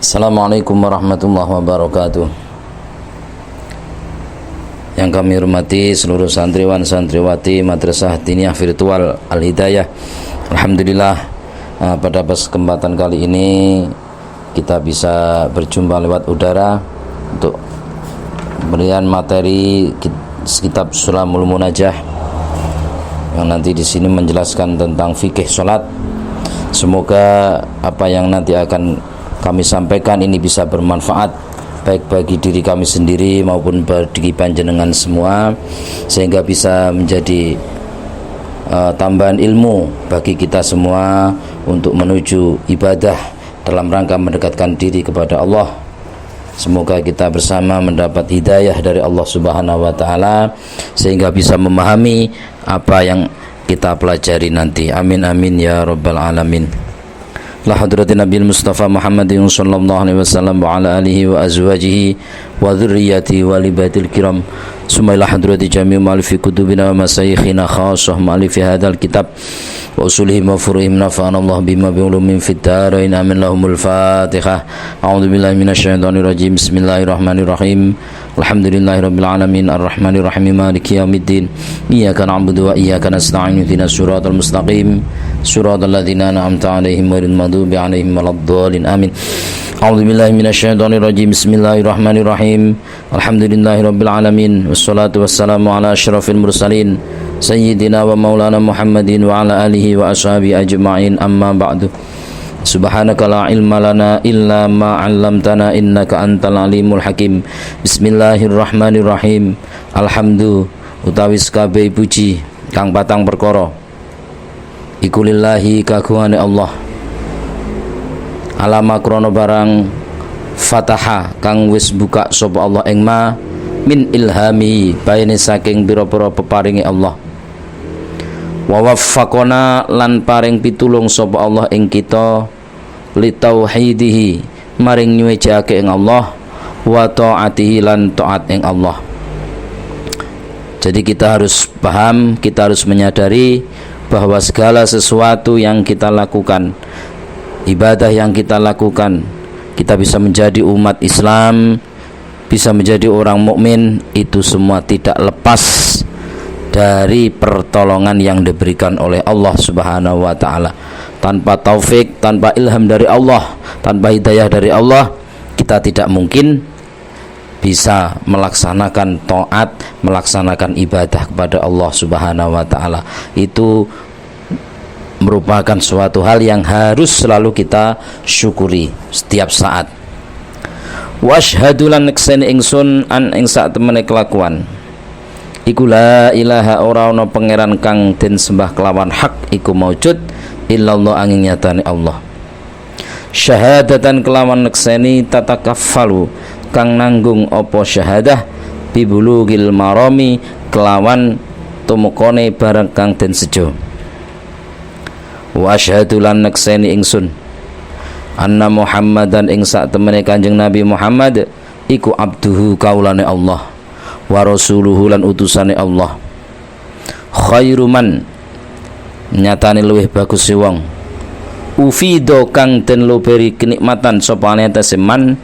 Assalamualaikum warahmatullahi wabarakatuh. Yang kami hormati seluruh santriwan santriwati Madrasah Diniyah Virtual Al-Hidayah. Alhamdulillah, pada kesempatan kali ini kita bisa berjumpa lewat udara untuk pemberian materi kitab Sulamul Munajah yang nanti di sini menjelaskan tentang fikih salat. Semoga apa yang nanti akan kami sampaikan ini bisa bermanfaat baik bagi diri kami sendiri maupun bagi panjenengan semua, sehingga bisa menjadi tambahan ilmu bagi kita semua untuk menuju ibadah dalam rangka mendekatkan diri kepada Allah. Semoga kita bersama mendapat hidayah dari Allah Subhanahu wa taala sehingga bisa memahami apa yang kita pelajari nanti. Amin amin ya rabbal alamin. La hadratin Nabi Mustafa Muhammadin sallallahu alaihi wasallam wa ala alihi wa azwajihi wa dzurriyyatihi wa libaitil kiram. Summa ila hadrati jami' ma'alifi kutubina wa masayikhina khassah ma'alifi hadzal kitab wa usulihim wa furuhim nafa'ana Allah bima bi'ulumin fid darain. Amin. Lahumul Fatihah. A'udzu billahi minasyaitonir rajim. Bismillahirrahmanirrahim. Alhamdulillahirabbil alamin arrahmanir rahim maliki yaumiddin. Iyyaka na'budu wa iyyaka nasta'in ihdinas siratal mustaqim siratal ladzina an'amta 'alaihim ghairil maghdubi 'alaihim waladdallin. Amin. A'udzu billahi minasyaitonir rajim. Bismillahirrahmanirrahim. Alhamdulillahirabbil alamin wassalatu wassalamu ala asyrafil mursalin sayyidina wa maulana Muhammadin wa ala alihi wa ashabihi ajma'in. Amma ba'du. Subhanaka la ilma lana illa ma 'allamtana innaka antal alimul hakim. Bismillahirrahmanirrahim. Alhamdu utawi kabeh puji kang patang perkara iku lillahi kagungan Allah. Alama krono barang fataha kang wis buka sapa Allah ing ma min ilhami baine saking pira-pira peparingi Allah. Wa waffaqona lan paring pitulung sapa Allah ing kita li tauhidihi maring nyuwejake ing Allah wa taatihi lan taat ing Allah. Jadi kita harus paham, kita harus menyadari bahwa segala sesuatu yang kita lakukan, ibadah yang kita lakukan, kita bisa menjadi umat Islam, bisa menjadi orang mukmin, itu semua tidak lepas dari pertolongan yang diberikan oleh Allah Subhanahu wa taala. Tanpa taufik, tanpa ilham dari Allah, tanpa hidayah dari Allah, kita tidak mungkin bisa melaksanakan taat, melaksanakan ibadah kepada Allah Subhanahu wa taala. Itu merupakan suatu hal yang harus selalu kita syukuri setiap saat. Wa asyhadu lan nekseni ingsun an ing sak temene kelakuan iku la ilaha ora ana pangeran kang den sembah kelawan hak iku maujud illallah angin nyatane Allah. Syahadatan kelawan nekseni tatakaffalu kang nanggung apa syahadah bibulugil marami kelawan tumukone barang kang den sejo. Wa asyhadu lan nekseni ingsun anna Muhammadan ing sak temene Kanjeng Nabi Muhammad iku abduhu kaulane Allah wa rasuluhu lan utusane Allah. Khairu man nyatane luwih bagus wong ufido kang den loberi kenikmatan sapa atase man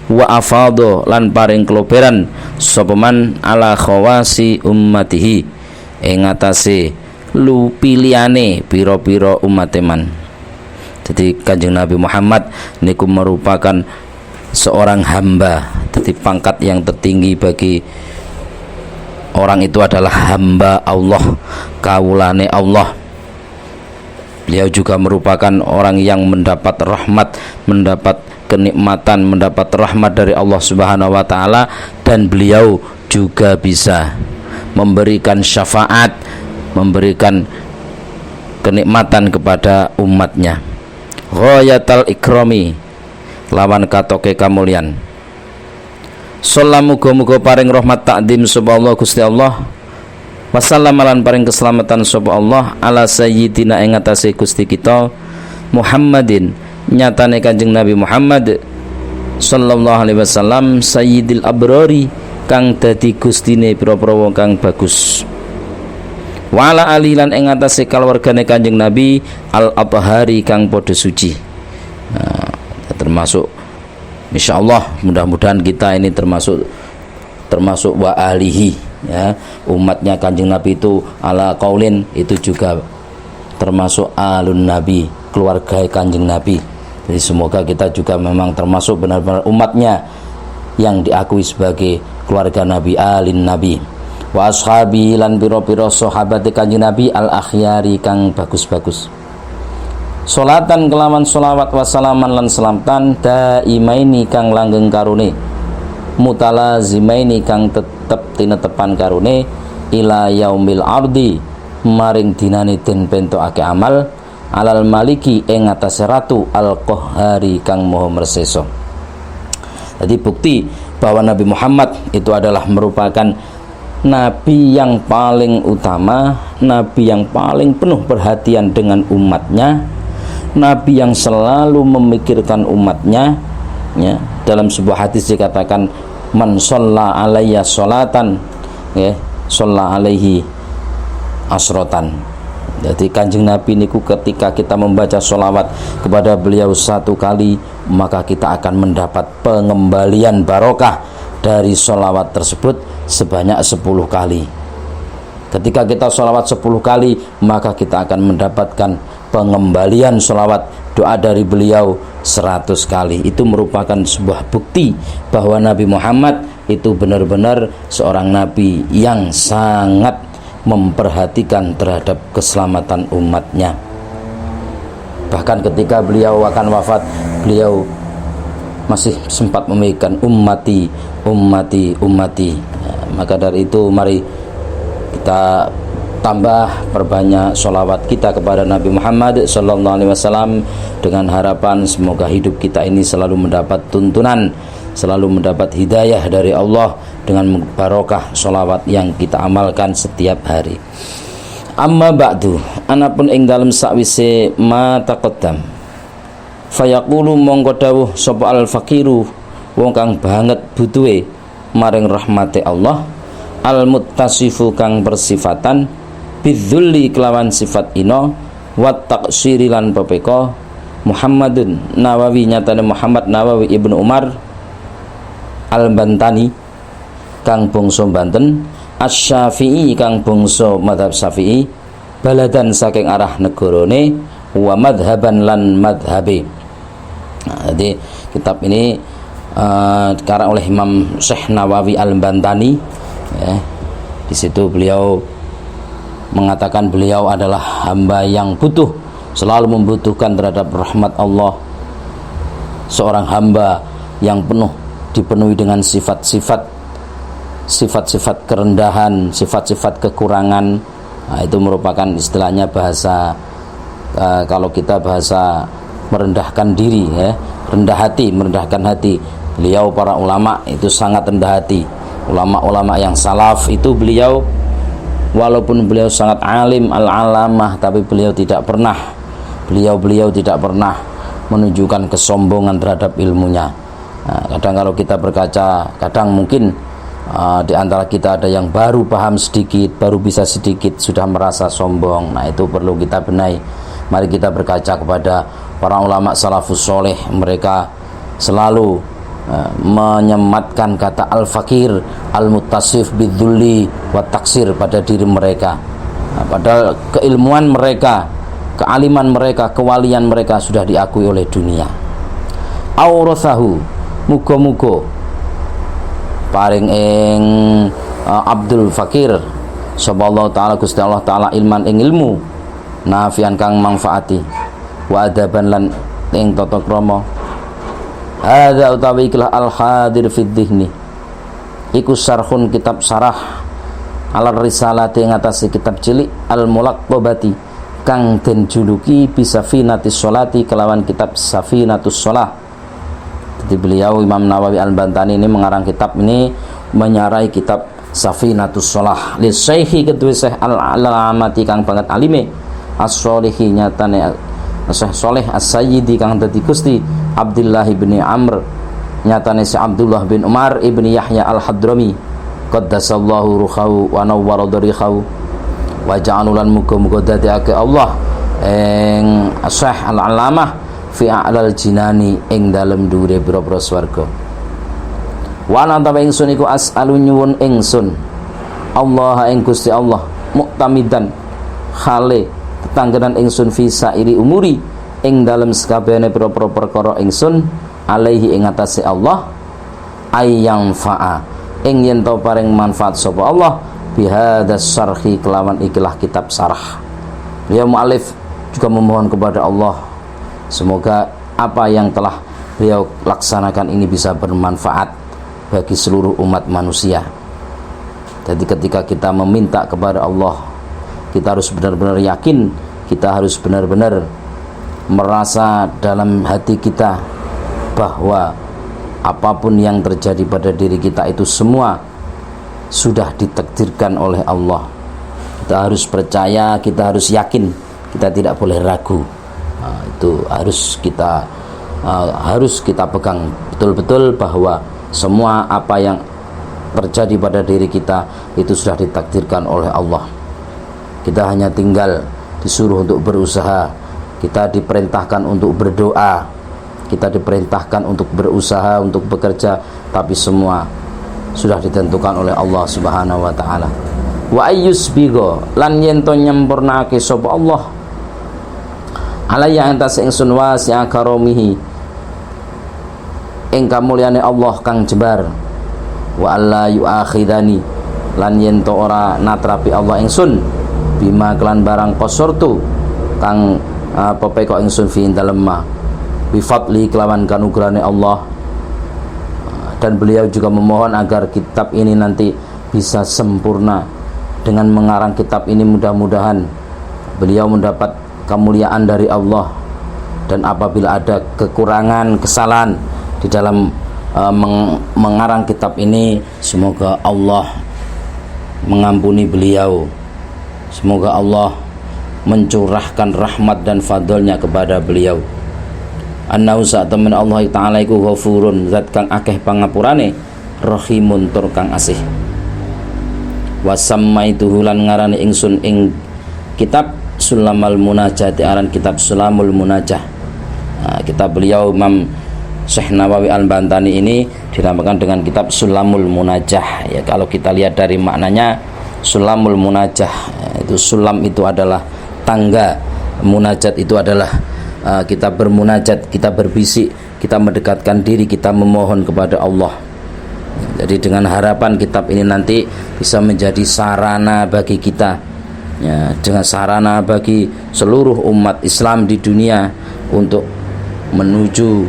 wa afado lan paring keloberan sapa man ala khawasi ummatihi ing atase lu pilihane pira-pira umat man. Jadi Kanjeng Nabi Muhammad niku merupakan seorang hamba. Jadi pangkat yang tertinggi bagi orang itu adalah hamba Allah, kaulane Allah. Beliau juga merupakan orang yang mendapat rahmat, mendapat kenikmatan, mendapat rahmat dari Allah Subhanahu wa taala, dan beliau juga bisa memberikan syafaat, memberikan kenikmatan kepada umatnya. Ghayatal ikrami lawan katoke kamulyan. Salam muga-muga paring rahmat takdim sapa Allah Gusti Allah. Wassalam lan paring keselamatan sapa Allah ala sayyidina ing atase Gusti kita Muhammadin nyatane Kanjeng Nabi Muhammad sallallahu alaihi wasallam sayyidil abrari kang dadi gustine pira-pira wong kang bagus. Wala alilan ing atase kaluwargane Kanjeng Nabi al-athhari kang padha suci. Nah, termasuk Insyaallah mudah-mudahan kita ini termasuk wa ahlihi, ya, umatnya Kanjeng Nabi itu ala qaulin itu juga termasuk alun Nabi, keluarga Kanjeng Nabi. Jadi semoga kita juga memang termasuk benar-benar umatnya yang diakui sebagai keluarga Nabi, alin Nabi. Wa ashabi lan pira-pira sahabate Kanjeng Nabi al akhyari kang bagus-bagus. Salatan kelawan sholawat wasalaman lan selamatan daimaini kang langgeng karune, mutalazimaini kang tetep tinetepan karune, ila yaumil ardi maring dinane den bentokake amal, alal maliki ing atase ratu al qahhari kang maha mersesa. Jadi bukti bahwa Nabi Muhammad itu adalah merupakan Nabi yang paling utama, Nabi yang paling penuh perhatian dengan umatnya, Nabi yang selalu memikirkan umatnya, ya. Dalam sebuah hadis dikatakan man shalla alayya sholatan, ya, shalla alaihi asrotan. Jadi Kanjeng Nabi niku ketika kita membaca sholawat kepada beliau satu kali, maka kita akan mendapat pengembalian barokah dari sholawat tersebut sebanyak 10 kali. Ketika kita sholawat 10 kali, maka kita akan mendapatkan pengembalian sholawat doa dari beliau 100 kali. Itu merupakan sebuah bukti bahwa Nabi Muhammad itu benar-benar seorang Nabi yang sangat memperhatikan terhadap keselamatan umatnya. Bahkan ketika beliau akan wafat, beliau masih sempat memikirkan ummati, ummati, ummati. Maka dari itu mari kita tambah perbanyak sholawat kita kepada Nabi Muhammad SAW dengan harapan semoga hidup kita ini selalu mendapat tuntunan, selalu mendapat hidayah dari Allah dengan barokah sholawat yang kita amalkan setiap hari. Amma ba'du, anapun ing dalem sakwise ma taqaddam, fayaqulu mongko dawuh sapa al faqiru wong kang banget butuhe maring rahmate Allah, al muttasifu kang bersifatan bidzulli kelawan sifat ino, wat taqsiri lan pepeko, Muhammadun Nawawi nyatane Muhammad Nawawi Ibnu Umar Al-Bantani kang bangsa Banten, Asy-Syafi'i kang bangsa madhab Syafi'i, baladan saking arah negarane, wa madhaban lan madhabe. Nah, jadi kitab ini dikarang oleh Imam Syekh Nawawi Al-Bantani, ya. Di situ beliau mengatakan beliau adalah hamba yang butuh, selalu membutuhkan terhadap rahmat Allah, seorang hamba yang dipenuhi dengan sifat-sifat kerendahan, sifat-sifat kekurangan. Nah, itu merupakan istilahnya bahasa kalau kita bahasa merendahkan diri, ya, merendahkan hati. Beliau para ulama itu sangat rendah hati. Ulama-ulama yang salaf itu beliau walaupun beliau sangat alim al-alamah, tapi beliau tidak pernah menunjukkan kesombongan terhadap ilmunya. Nah, kadang kalau kita berkaca, kadang mungkin di antara kita ada yang baru paham sedikit, baru bisa sedikit sudah merasa sombong. Nah, itu perlu kita benahi. Mari kita berkaca kepada para ulama salafus soleh, mereka selalu menyematkan kata al-fakir, al-muttasif bidzulli wa taksir pada diri mereka. Nah, padahal keilmuan mereka, kealiman mereka, kewalian mereka sudah diakui oleh dunia. Aurathahu, muga-muga paring ing Abdul Fakir sallallahu taala Gusti Allah taala ilman ing ilmu nafian kang manfaati, wa adaban lan ing tata krama. Hadza utawi ikhlas al-hadir fid dhihni iku sarhun kitab sarah ala risalati ing atase kitab cilik al-mulaqqabati kang den juluki bisafinatis sholati kelawan kitab Safinatus Shalah. Jadi beliau Imam Nawawi Al-Bantani ini mengarang kitab ini menyarai kitab Safinatus Shalah li syekhi kedua Syekh al-alamati kang banget alime as-sholihi nyatane Syekh Saleh As-Sayyidi kang dadi Gusti Abdullah bin Amr nyatane si Abdullah bin Umar ibni Yahya Al-Hadrami qaddasallahu ruhahu wa nawwara darihahu wa ja'alulan muga-muga dadekake Allah ing Syekh Al-Alamah fi a'lal jinani ing dalem dhuwure pira-pira swarga. Wa ana ta ingsun iku as'alu nyuwun ingsun Allah ing Gusti Allah muktamidan khale tetanggenan ingsun fi sairi umuri ing dalem sakabehane pira-pira perkara ingsun alaihi ing atase Allah ayyang fa'a ing yen to paring manfaat sapa Allah bihadas syarhi kelawan ikilah kitab sarah. Ya mu'alif juga memohon kepada Allah semoga apa yang telah beliau laksanakan ini bisa bermanfaat bagi seluruh umat manusia. Jadi ketika kita meminta kepada Allah, kita harus benar-benar yakin, kita harus benar-benar merasa dalam hati kita bahwa apapun yang terjadi pada diri kita itu semua sudah ditakdirkan oleh Allah. Kita harus percaya, kita harus yakin, kita tidak boleh ragu. Itu harus kita pegang betul-betul bahwa semua apa yang terjadi pada diri kita itu sudah ditakdirkan oleh Allah. Kita hanya tinggal disuruh untuk berusaha, kita diperintahkan untuk berdoa, kita diperintahkan untuk berusaha, untuk bekerja, tapi semua sudah ditentukan oleh Allah Subhanahu wa taala. Wa ayyusbigo lan yen to nyempurnake sapa Allah alayya antas ingsun wasi'a karomihi ing kamulyane Allah kang jembar wa alla yu'akhidani lan yen to ora natrapi Allah ingsun bima kelan barang qasortu kang pepeko ingsun fi dalem ma bi fadli kelawan kanugrahane Allah. Dan beliau juga memohon agar kitab ini nanti bisa sempurna. Dengan mengarang kitab ini mudah-mudahan beliau mendapat kemuliaan dari Allah. Dan apabila ada kekurangan, kesalahan di dalam mengarang kitab ini, semoga Allah mengampuni beliau. Semoga Allah mencurahkan rahmat dan fadlnya kepada beliau. Annahu sa'temen Allah Ta'ala iku ghafurun, zat kang akeh pangapurane, rahimun tur kang asih. Wasammaituhu lan ngarani ingsun ing kitab Sulamal Munajat, aran kitab Sulamul Munajah. Kitab beliau Imam Syekh Nawawi Al-Bantani ini dinamakan dengan kitab Sulamul Munajah. Ya, kalau kita lihat dari maknanya Sulamul Munajah, itu sulam itu adalah tangga, munajat itu adalah kita bermunajat, kita berbisik, kita mendekatkan diri, kita memohon kepada Allah. Jadi dengan harapan kitab ini nanti bisa menjadi sarana bagi kita, ya, dengan sarana bagi seluruh umat Islam di dunia untuk menuju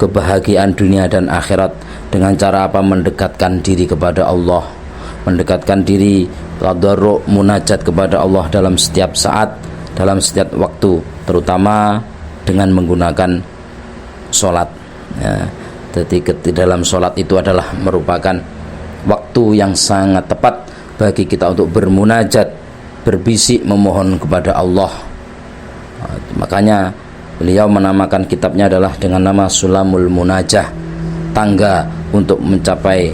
kebahagiaan dunia dan akhirat. Dengan cara apa? Mendekatkan diri kepada Allah, mendekatkan diri, tadarruk, munajat kepada Allah dalam setiap saat, dalam setiap waktu, terutama dengan menggunakan sholat, ya. Jadi dalam sholat itu adalah merupakan waktu yang sangat tepat bagi kita untuk bermunajat, berbisik, memohon kepada Allah. Makanya beliau menamakan kitabnya adalah dengan nama Sulamul Munajah, tangga untuk mencapai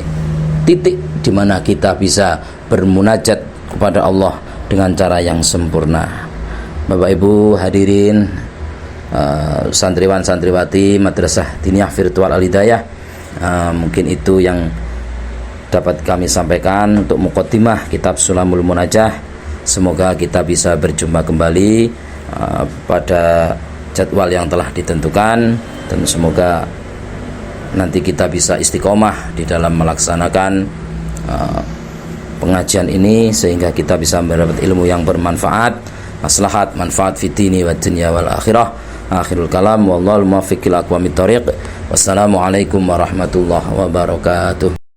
titik di mana kita bisa bermunajat kepada Allah dengan cara yang sempurna. Bapak Ibu hadirin, santriwan santriwati Madrasah Diniyah Virtual Al-Hidayah, mungkin itu yang dapat kami sampaikan untuk muqaddimah kitab Sulamul Munajah. Semoga kita bisa berjumpa kembali pada jadwal yang telah ditentukan, dan semoga nanti kita bisa istiqomah di dalam melaksanakan pengajian ini sehingga kita bisa mendapat ilmu yang bermanfaat, maslahat, manfaat fitini wa dunya wal akhirah. Akhirul kalam, wallahu muwaffiq ila aqwamit thoriq. Wassalamualaikum warahmatullahi wabarakatuh.